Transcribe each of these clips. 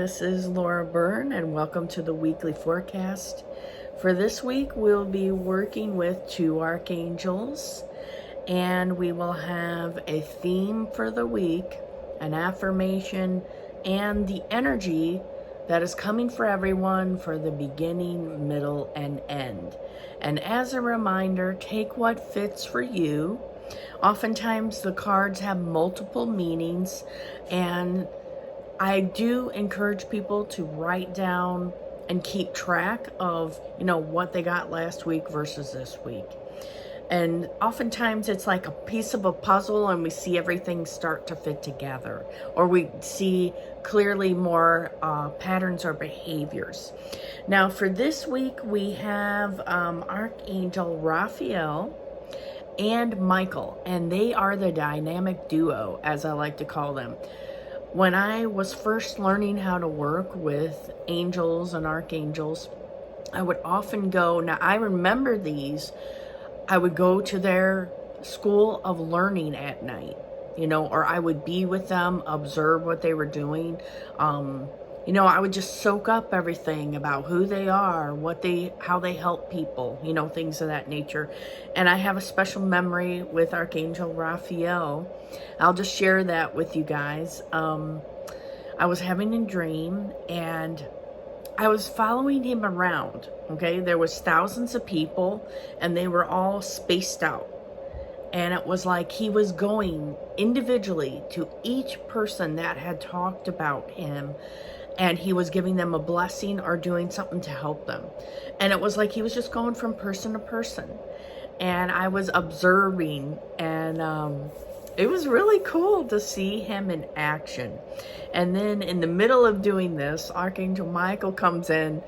this is Laura Byrne, and welcome to the weekly forecast. For this week, we'll be working with two archangels, and we will have a theme for the week, an affirmation, and the energy that is coming for everyone for the beginning, middle, and end. And as a reminder, take what fits for you. Oftentimes, the cards have multiple meanings, and I do encourage people to write down and keep track of, what they got last week versus this week. And oftentimes it's like a piece of a puzzle and we see everything start to fit together, or we see clearly more patterns or behaviors. Now for this week, we have Archangel Raphael and Michael, and they are the dynamic duo, as I like to call them. When I was first learning how to work with angels and archangels, I would often go, now I remember these, I would go to their school of learning at night, or I would be with them, observe what they were doing. I would just soak up everything about who they are, how they help people, things of that nature. And I have a special memory with Archangel Raphael. I'll just share that with you guys. I was having a dream and I was following him around, okay? There was thousands of people and they were all spaced out. And it was like he was going individually to each person that had talked about him, and he was giving them a blessing or doing something to help them. And it was like he was just going from person to person. And I was observing, and it was really cool to see him in action. And then in the middle of doing this, Archangel Michael comes in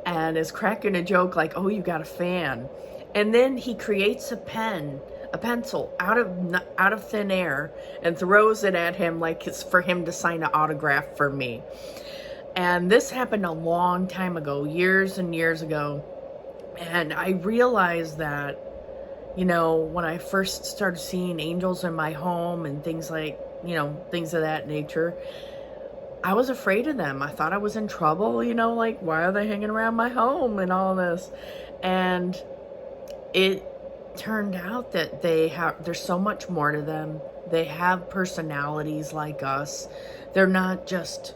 and is cracking a joke like, "Oh, you got a fan." And then he creates a pencil out of thin air and throws it at him like it's for him to sign an autograph for me. And this happened a long time ago, years and years ago. And I realized that, when I first started seeing angels in my home and things like, things of that nature, I was afraid of them. I thought I was in trouble, like, why are they hanging around my home and all this? And it turned out that there's so much more to them. They have personalities like us. They're not just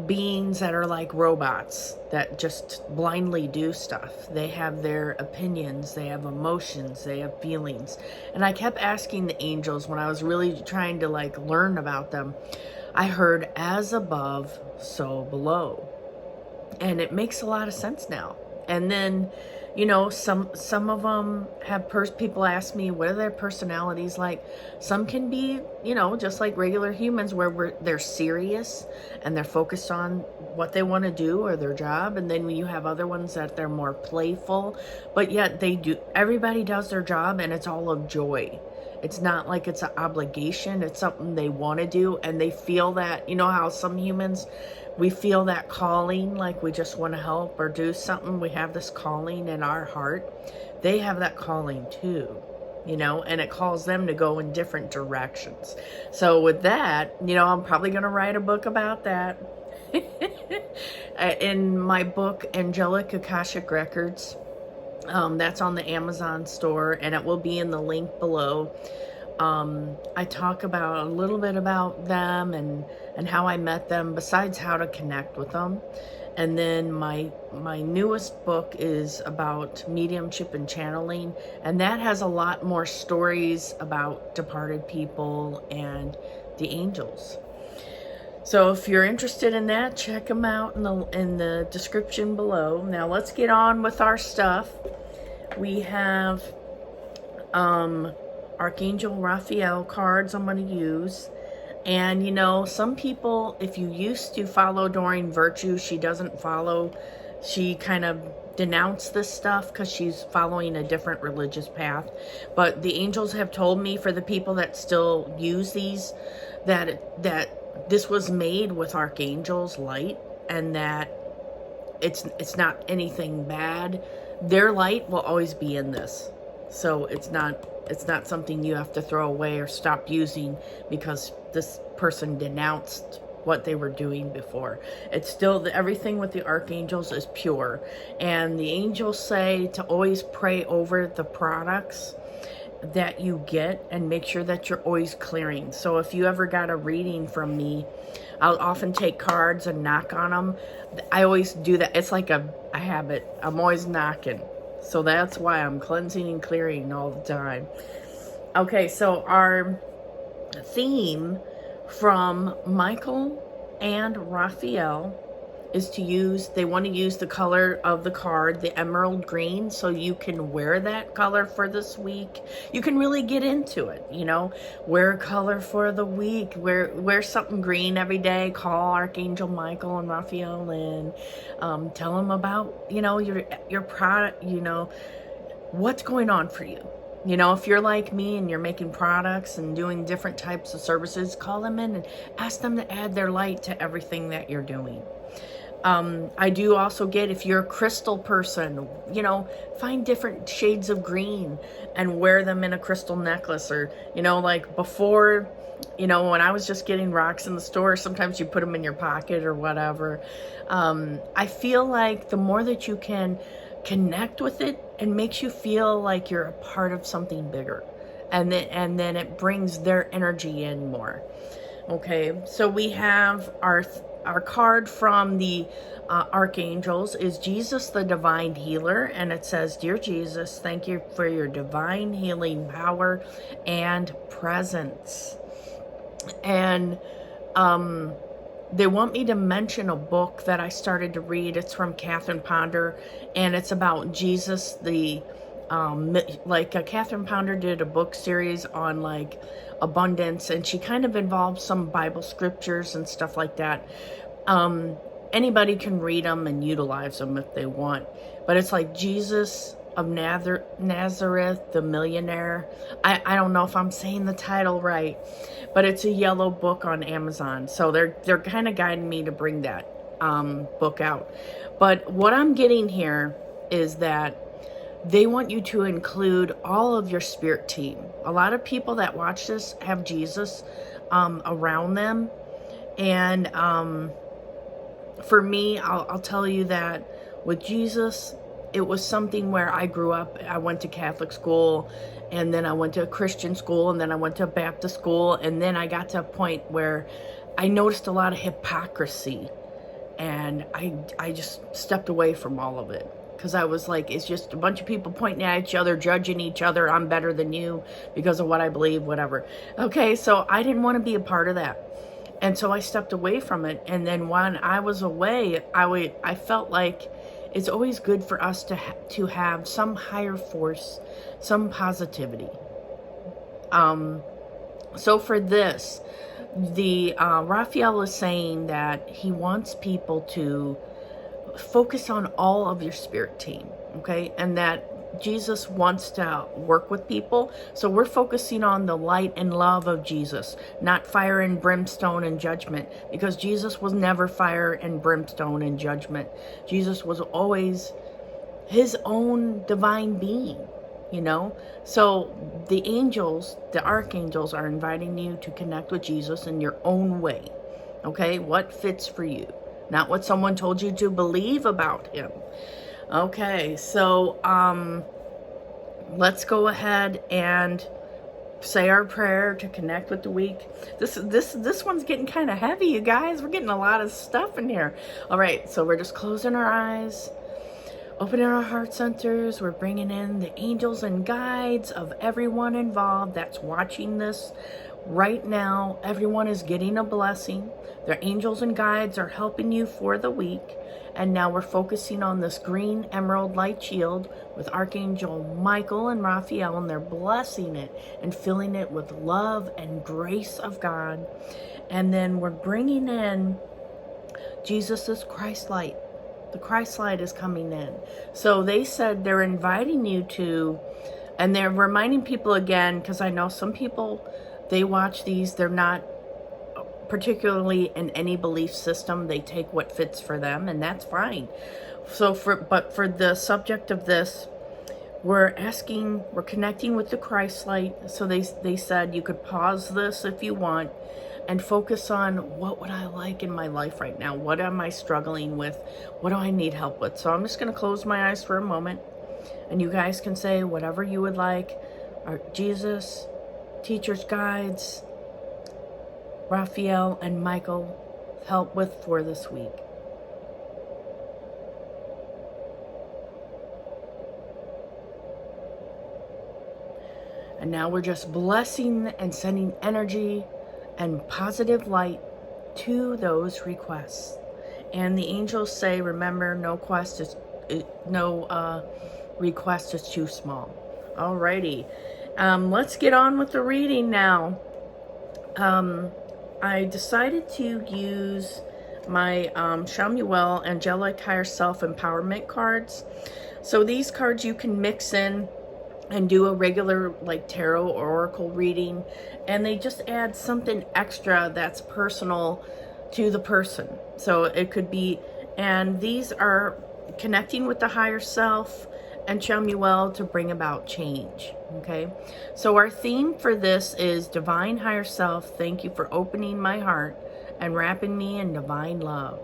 beings that are like robots that just blindly do stuff. They have their opinions, they have emotions, they have feelings. And I kept asking the angels when I was really trying to learn about them. I heard as above, so below. And it makes a lot of sense now. And then, some of them have people ask me, what are their personalities like? Some can be, just like regular humans where they're serious and they're focused on what they want to do or their job. And then you have other ones that they're more playful, but yet everybody does their job and it's all of joy. It's not like it's an obligation. It's something they want to do, and they feel that, how some humans, we feel that calling, like we just want to help or do something. We have this calling in our heart. They have that calling too, and it calls them to go in different directions. So with that, I'm probably going to write a book about that. In my book, Angelic Akashic Records, that's on the Amazon store, and it will be in the link below. I talk about a little bit about them and how I met them, besides how to connect with them. And then my newest book is about mediumship and channeling, and that has a lot more stories about departed people and the angels. So if you're interested in that, check them out in the description below. Now let's get on with our stuff. We have Archangel Raphael cards I'm going to use. And some people, if you used to follow Doreen Virtue, she doesn't follow. She kind of denounced this stuff because she's following a different religious path. But the angels have told me, for the people that still use these, that this was made with Archangel's light, and that it's not anything bad. Their light will always be in this. So it's not something you have to throw away or stop using because this person denounced what they were doing before. It's still, everything with the archangels is pure. And the angels say to always pray over the products that you get and make sure that you're always clearing. So if you ever got a reading from me, I'll often take cards and knock on them. I always do that. It's like a habit. I'm always knocking. So that's why I'm cleansing and clearing all the time. Okay, so our theme from Michael and Raphael is to use, they want to use the color of the card, the emerald green, so you can wear that color for this week. You can really get into it, you know, wear a color for the week, wear something green every day, call Archangel Michael and Raphael and tell them about, you know, your product, you know, what's going on for you. You know, if you're like me and you're making products and doing different types of services, call them in and ask them to add their light to everything that you're doing. I do also get, if you're a crystal person, you know, find different shades of green and wear them in a crystal necklace. Or, you know, like before, you know, when I was just getting rocks in the store, sometimes you put them in your pocket or whatever. I feel like the more that you can connect with it, it makes you feel like you're a part of something bigger. And then it brings their energy in more. Okay, so we have our card from the archangels is Jesus, the divine healer, and it says, "Dear Jesus, thank you for your divine healing power and presence." And they want me to mention a book that I started to read. It's from Catherine Ponder, and it's about Jesus, the Catherine Ponder did a book series on like abundance, and she kind of involved some Bible scriptures and stuff like that. Anybody can read them and utilize them if they want, but it's like Jesus of Nazareth, the millionaire. I don't know if I'm saying the title right, but it's a yellow book on Amazon. So they're kind of guiding me to bring that book out. But what I'm getting here is that they want you to include all of your spirit team. A lot of people that watch this have Jesus around them. And for me, I'll tell you that with Jesus, it was something where I grew up. I went to Catholic school, and then I went to a Christian school, and then I went to a Baptist school, and then I got to a point where I noticed a lot of hypocrisy, and I just stepped away from all of it. Because I was like, it's just a bunch of people pointing at each other, judging each other. I'm better than you because of what I believe, whatever. Okay, so I didn't want to be a part of that. And so I stepped away from it. And then when I was away, I felt like it's always good for us to have some higher force, some positivity. So for this, the Raphael is saying that he wants people to focus on all of your spirit team, okay? And that Jesus wants to work with people. So we're focusing on the light and love of Jesus, not fire and brimstone and judgment, because Jesus was never fire and brimstone and judgment. Jesus was always his own divine being, you know? So the angels, the archangels, are inviting you to connect with Jesus in your own way, okay? What fits for you, not what someone told you to believe about him. Okay, so let's go ahead and say our prayer to connect with the week. This one's getting kind of heavy, you guys. We're getting a lot of stuff in here. All right, so we're just closing our eyes, opening our heart centers. We're bringing in the angels and guides of everyone involved that's watching this right now. Everyone is getting a blessing. Their angels and guides are helping you for the week. And now we're focusing on this green emerald light shield with Archangel Michael and Raphael, and they're blessing it and filling it with love and grace of God. And then we're bringing in Jesus's Christ light. The Christ light is coming in. So they said they're inviting you to, and they're reminding people again, because I know some people, they watch these, they're not particularly in any belief system. They take what fits for them, and that's fine. So for the subject of this, we're connecting with the Christ light. So they said you could pause this if you want and focus on what would I like in my life right now? What am I struggling with? What do I need help with? So I'm just going to close my eyes for a moment, and you guys can say whatever you would like. Jesus, teachers, guides, Raphael, and Michael, help with for this week. And now we're just blessing and sending energy and positive light to those requests. And the angels say, remember, no request is too small. Alrighty. Let's get on with the reading now. I decided to use my Chamuel Angelic Higher Self Empowerment cards. So these cards you can mix in and do a regular like tarot or oracle reading, and they just add something extra that's personal to the person. So it could be, and these are connecting with the higher self and Chamuel to bring about change. Okay, so our theme for this is Divine Higher Self, thank you for opening my heart and wrapping me in divine love.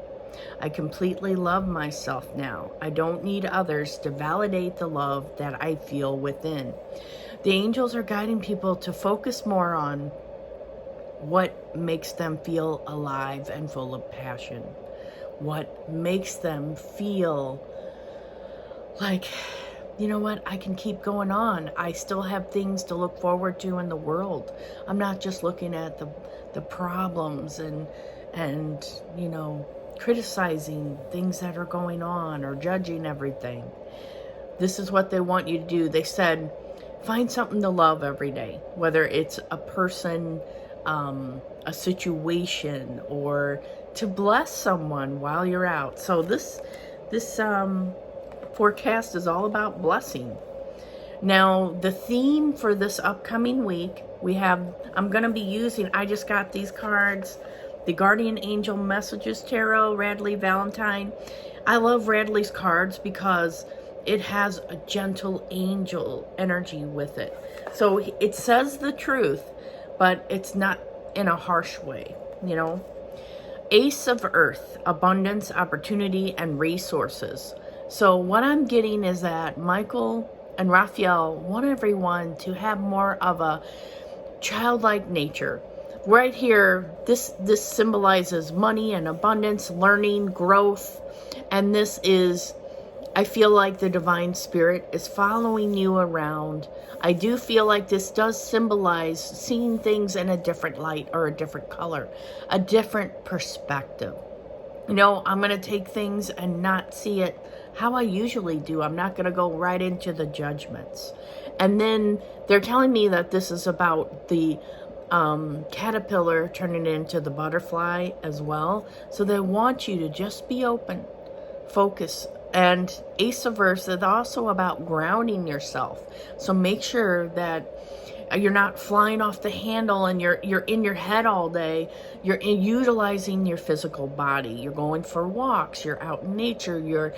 I completely love myself now. I don't need others to validate the love that I feel within. The angels are guiding people to focus more on what makes them feel alive and full of passion. What makes them feel like, you know what, I can keep going on. I still have things to look forward to in the world. I'm not just looking at the problems and you know, criticizing things that are going on or judging everything. This is what they want you to do. They said, find something to love every day, whether it's a person, a situation, or to bless someone while you're out. So this forecast is all about blessing. Now, the theme for this upcoming week, I'm going to be using, I just got these cards, the Guardian Angel Messages Tarot, Radley Valentine. I love Radley's cards because it has a gentle angel energy with it. So it says the truth, but it's not in a harsh way, you know. Ace of Earth, abundance, opportunity, and resources. So what I'm getting is that Michael and Raphael want everyone to have more of a childlike nature. Right here, this symbolizes money and abundance, learning, growth, and this is, I feel like the divine spirit is following you around. I do feel like this does symbolize seeing things in a different light or a different color, a different perspective. You know, I'm going to take things and not see it how I usually do. I'm not going to go right into the judgments. And then they're telling me that this is about the caterpillar turning into the butterfly as well. So they want you to just be open, focus. And Ace of Earth is also about grounding yourself. So make sure that you're not flying off the handle and you're in your head all day. You're utilizing your physical body. You're going for walks. You're out in nature. You're,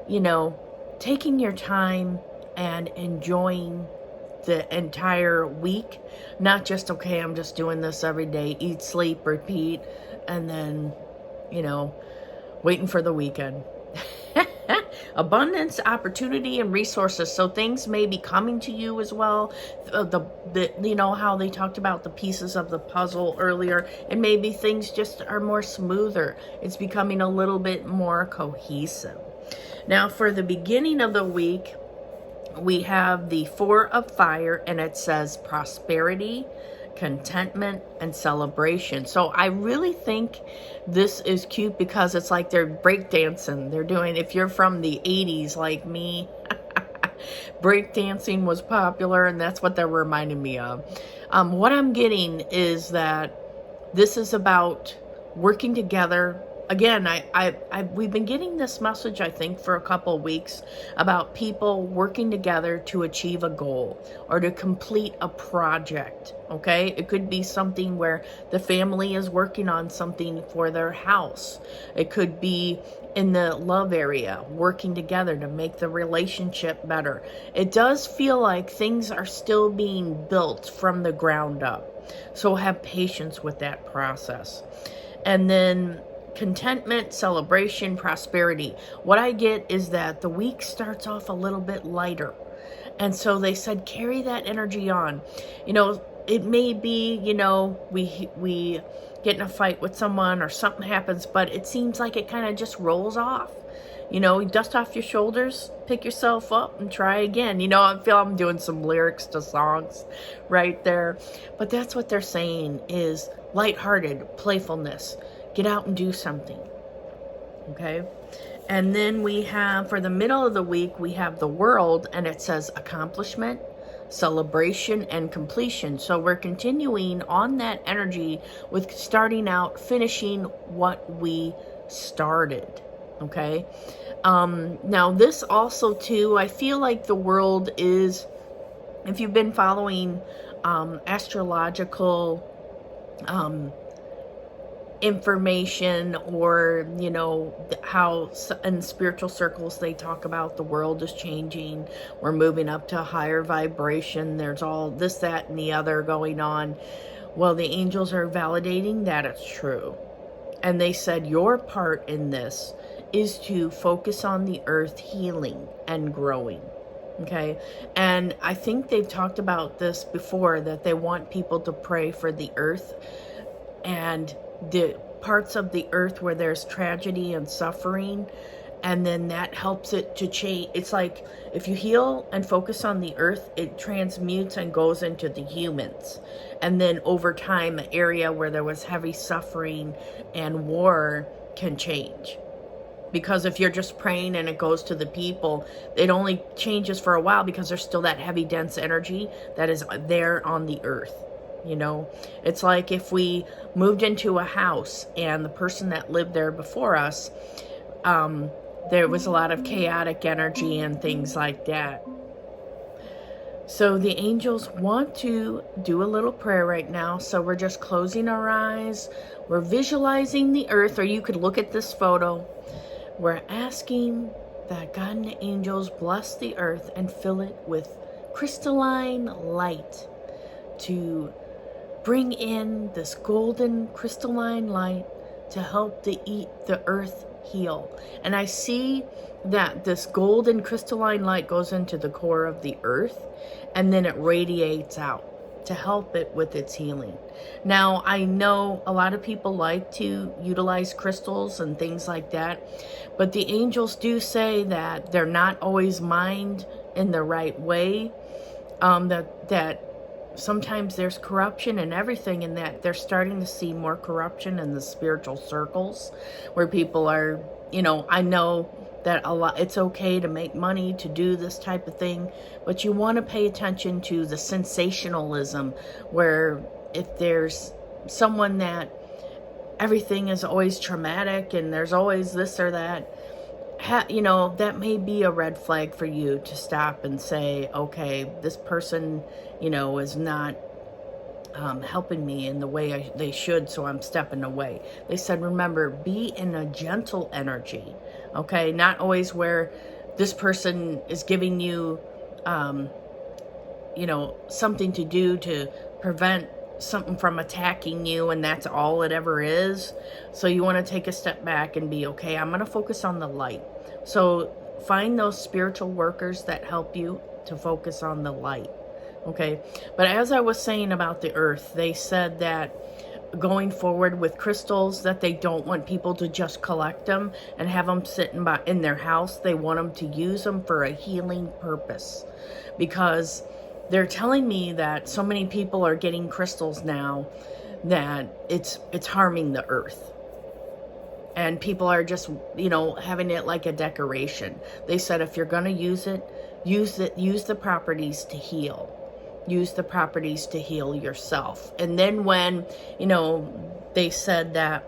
you know, taking your time and enjoying the entire week. Not just, okay, I'm just doing this every day, eat, sleep, repeat, and then, you know, waiting for the weekend. Abundance, opportunity, and resources. So things may be coming to you as well. You know how they talked about the pieces of the puzzle earlier, and maybe things just are more smoother. It's becoming a little bit more cohesive. Now, for the beginning of the week, we have the Four of Fire, and it says prosperity, contentment, and celebration. So I really think this is cute because it's like they're breakdancing. They're doing, if you're from the 80s like me, breakdancing was popular, and that's what they're reminding me of. What I'm getting is that this is about working together again, we've been getting this message, I think, for a couple of weeks about people working together to achieve a goal or to complete a project, okay? It could be something where the family is working on something for their house. It could be in the love area, working together to make the relationship better. It does feel like things are still being built from the ground up. So have patience with that process. And then contentment, celebration, prosperity. What I get is that the week starts off a little bit lighter. And so they said, carry that energy on. You know, it may be, you know, we get in a fight with someone or something happens, but it seems like it kind of just rolls off. You know, dust off your shoulders, pick yourself up and try again. You know, I feel I'm doing some lyrics to songs right there. But that's what they're saying is lighthearted, playfulness. Get out and do something. Okay? And then we have, for the middle of the week, we have the world, and it says accomplishment, celebration, and completion. So we're continuing on that energy with starting out, finishing what we started. Okay? Now this also too, I feel like the world is, if you've been following astrological information, or you know how in spiritual circles they talk about the world is changing, we're moving up to a higher vibration, there's all this, that, and the other going on. Well, the angels are validating that it's true, and they said your part in this is to focus on the earth healing and growing. Okay, and I think they've talked about this before, that they want people to pray for the earth and the parts of the earth where there's tragedy and suffering, and then that helps it to change. It's like if you heal and focus on the earth, it transmutes and goes into the humans, and then over time the area where there was heavy suffering and war can change. Because if you're just praying and it goes to the people, it only changes for a while because there's still that heavy dense energy that is there on the earth. You know, it's like if we moved into a house and the person that lived there before us, there was a lot of chaotic energy and things like that. So the angels want to do a little prayer right now. So we're just closing our eyes. We're visualizing the earth, or you could look at this photo. We're asking that God and the angels bless the earth and fill it with crystalline light to bring in this golden crystalline light to help the earth heal. And I see that this golden crystalline light goes into the core of the earth, and then it radiates out to help it with its healing. Now, I know a lot of people like to utilize crystals and things like that, but the angels do say that they're not always mined in the right way, that sometimes there's corruption and everything, and that they're starting to see more corruption in the spiritual circles where people are, you know, I know that a lot, it's okay to make money, to do this type of thing, but you want to pay attention to the sensationalism, where if there's someone that everything is always traumatic and there's always this or that, you know, that may be a red flag for you to stop and say, okay, this person, you know, is not helping me in the way they should, so I'm stepping away. They said, remember, be in a gentle energy, okay? Not always where this person is giving you, you know, something to do to prevent something from attacking you, and that's all it ever is. So you want to take a step back and be, okay, I'm going to focus on the light. So find those spiritual workers that help you to focus on the light. Okay, but as I was saying about the earth, they said that going forward with crystals, that they don't want people to just collect them and have them sitting in their house. They want them to use them for a healing purpose, because they're telling me that so many people are getting crystals now that it's harming the earth. And people are just, you know, having it like a decoration. They said if you're going to use it, use the properties to heal. Use the properties to heal yourself. And then when, you know, they said that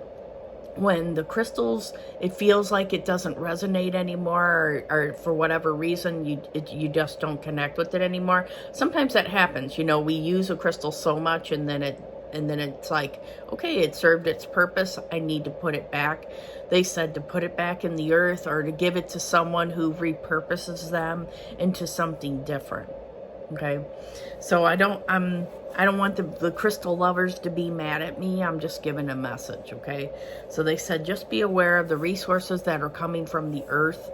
when the crystals, it feels like it doesn't resonate anymore, or for whatever reason you just don't connect with it anymore. Sometimes that happens. You know, we use a crystal so much, and then it's like, okay, it served its purpose, I need to put it back. They said to put it back in the earth, or to give it to someone who repurposes them into something different. Okay, so I don't want the crystal lovers to be mad at me. I'm just giving a message, okay? So they said just be aware of the resources that are coming from the earth,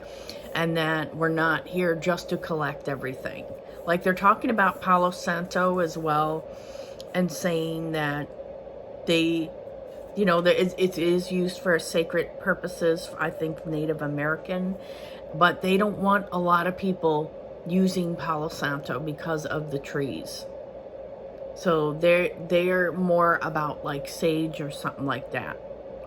and that we're not here just to collect everything. Like they're talking about Palo Santo as well, and saying that they, you know, that it is used for sacred purposes, I think Native American, but they don't want a lot of people using Palo Santo because of the trees. So they're more about like sage or something like that,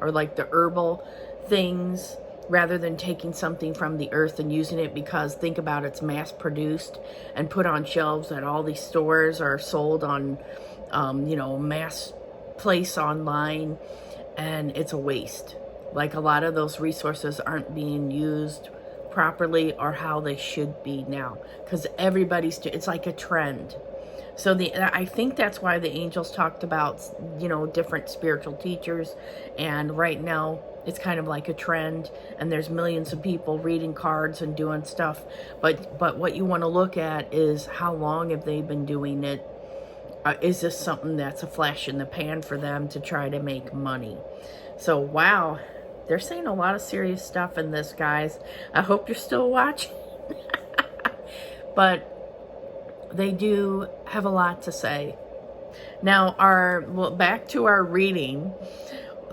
or like the herbal things, rather than taking something from the earth and using it, because think about it's mass produced and put on shelves at all these stores, or sold on you know, mass place online, and it's a waste. Like a lot of those resources aren't being used properly or how they should be now, because it's like a trend. So I think that's why the angels talked about, you know, different spiritual teachers, and right now it's kind of like a trend, and there's millions of people reading cards and doing stuff, but what you want to look at is how long have they been doing it. Is this something that's a flash in the pan for them to try to make money? So wow, they're saying a lot of serious stuff in this, guys. I hope you're still watching. But they do have a lot to say. Now, back to our reading.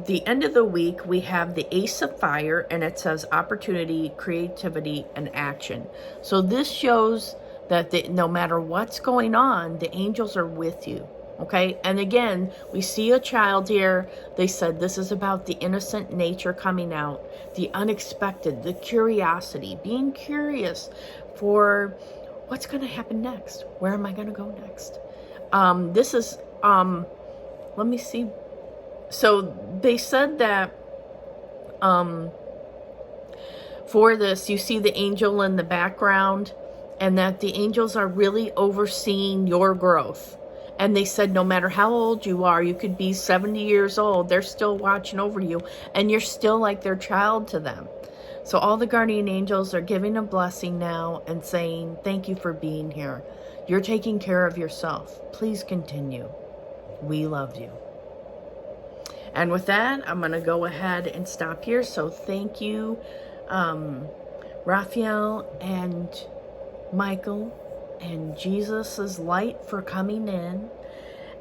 The end of the week, we have the Ace of Fire, and it says opportunity, creativity, and action. So this shows that no matter what's going on, the angels are with you. Okay, and again, we see a child here. They said this is about the innocent nature coming out, the unexpected, the curiosity, being curious for what's going to happen next. Where am I going to go next? This is, let me see. So they said that for this, you see the angel in the background, and that the angels are really overseeing your growth. And they said no matter how old you are, you could be 70 years old, they're still watching over you, and you're still like their child to them. So all the guardian angels are giving a blessing now and saying, thank you for being here. You're taking care of yourself. Please continue. We love you. And with that, I'm going to go ahead and stop here. So thank you, Raphael and Michael and Jesus's light, for coming in.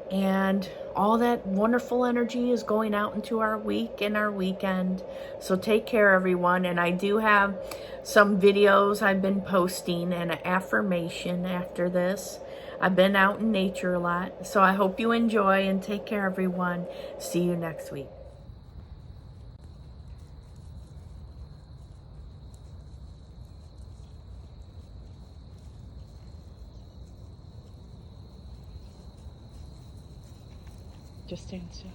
And all that wonderful energy is going out into our week and our weekend. So take care, everyone. And I do have some videos I've been posting, and an affirmation after this. I've been out in nature a lot. So I hope you enjoy, and take care, everyone. See you next week. Just stand still.